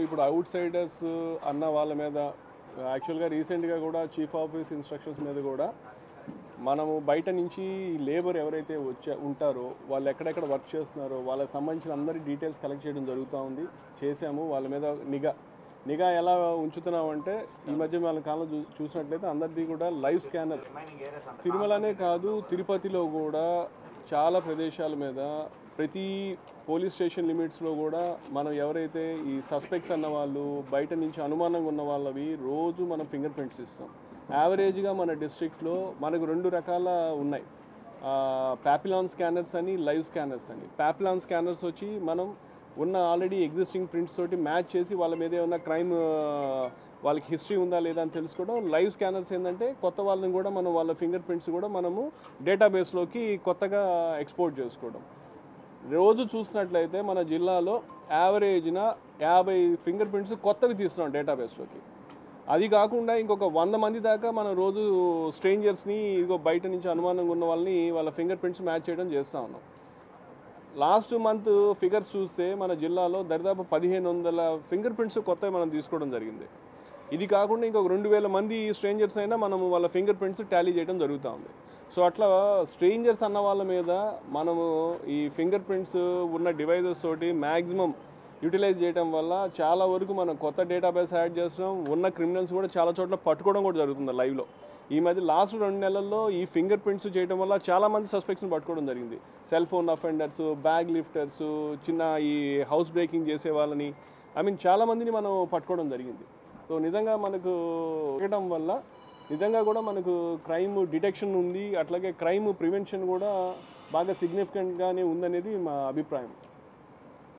ఇప్పుడు అవుట్ సైడర్స్ అన్న వాళ్ళ మీద యాక్చువల్గా రీసెంట్గా కూడా చీఫ్ ఆఫీస్ ఇన్స్ట్రక్షన్స్ మీద కూడా మనము బయట నుంచి లేబర్ ఎవరైతే ఉంటారో వాళ్ళు ఎక్కడెక్కడ వర్క్ చేస్తున్నారో వాళ్ళకి సంబంధించిన అందరి డీటెయిల్స్ కలెక్ట్ చేయడం జరుగుతూ ఉంది. చేసాము. వాళ్ళ మీద నిఘా ఎలా ఉంచుతున్నామంటే ఈ మధ్య మన కాలంలో చూసినట్లయితే అందరిది కూడా లైవ్ స్కానర్. తిరుమలనే కాదు, తిరుపతిలో కూడా చాలా ప్రదేశాల మీద ప్రతి పోలీస్ స్టేషన్ లిమిట్స్లో కూడా మనం ఎవరైతే ఈ సస్పెక్ట్స్ అన్న వాళ్ళు బయట నుంచి అనుమానంగా ఉన్న వాళ్ళవి రోజు మనం ఫింగర్ ప్రింట్స్ ఇస్తాం. యావరేజ్గా మన డిస్ట్రిక్ట్లో మనకు 2 రకాల ఉన్నాయి, ప్యాపిలాన్ స్కానర్స్ అని, లైవ్ స్కానర్స్ అని. ప్యాపిలాన్ స్కానర్స్ వచ్చి మనం ఉన్న ఆల్రెడీ ఎగ్జిస్టింగ్ ప్రింట్స్ తోటి మ్యాచ్ చేసి వాళ్ళ మీద ఏమన్నా క్రైమ్ వాళ్ళకి హిస్టరీ ఉందా లేదా అని తెలుసుకోవడం. లైవ్ స్కానర్స్ ఏంటంటే కొత్త వాళ్ళని కూడా మనం వాళ్ళ ఫింగర్ ప్రింట్స్ కూడా మనము డేటాబేస్లోకి కొత్తగా ఎక్స్పోర్ట్ చేసుకోవడం. రోజు చూసినట్లయితే మన జిల్లాలో యావరేజ్న 50 ఫింగర్ ప్రింట్స్ కొత్తవి తీస్తున్నాం డేటాబేస్లోకి. అది కాకుండా ఇంకొక 100 మంది దాకా మనం రోజు స్ట్రేంజర్స్ని ఇదిగో బయట నుంచి అనుమానంగా ఉన్న వాళ్ళని వాళ్ళ ఫింగర్ ప్రింట్స్ మ్యాచ్ చేయడం చేస్తూ ఉన్నాం. లాస్ట్ మంత్ ఫిగర్స్ చూస్తే మన జిల్లాలో దరిదాపు 1500 ఫింగర్ ప్రింట్స్ కొత్తవి మనం తీసుకోవడం జరిగింది. ఇది కాకుండా ఇంకొక 2000 మంది స్ట్రేంజర్స్ అయినా మనం వాళ్ళ ఫింగర్ ప్రింట్స్ టాలీ చేయడం జరుగుతూ ఉంది. సో అట్లా స్ట్రేంజర్స్ అన్న వాళ్ళ మీద మనము ఈ ఫింగర్ ప్రింట్స్ ఉన్న డివైజెస్ తోటి మ్యాక్సిమం యూటిలైజ్ చేయడం వల్ల చాలా వరకు మనం కొత్త డేటాబేస్ యాడ్ చేస్తున్నాం. ఉన్న క్రిమినల్స్ కూడా చాలా చోట్ల పట్టుకోవడం కూడా జరుగుతుంది లైవ్లో. ఈ మధ్య లాస్ట్ 2 నెలల్లో ఈ ఫింగర్ ప్రింట్స్ చేయడం వల్ల చాలామంది సస్పెక్ట్స్ని పట్టుకోవడం జరిగింది. Cell phone offenders, bag lifters, చిన్న ఈ హౌస్ బ్రేకింగ్ చేసే వాళ్ళని, చాలామందిని మనం పట్టుకోవడం జరిగింది. సో నిజంగా మనకు చేయడం వల్ల నిజంగా కూడా మనకు క్రైమ్ డిటెక్షన్ ఉంది, అట్లాగే క్రైమ్ ప్రివెన్షన్ కూడా బాగా సిగ్నిఫికెంట్గానే ఉందనేది మా అభిప్రాయం.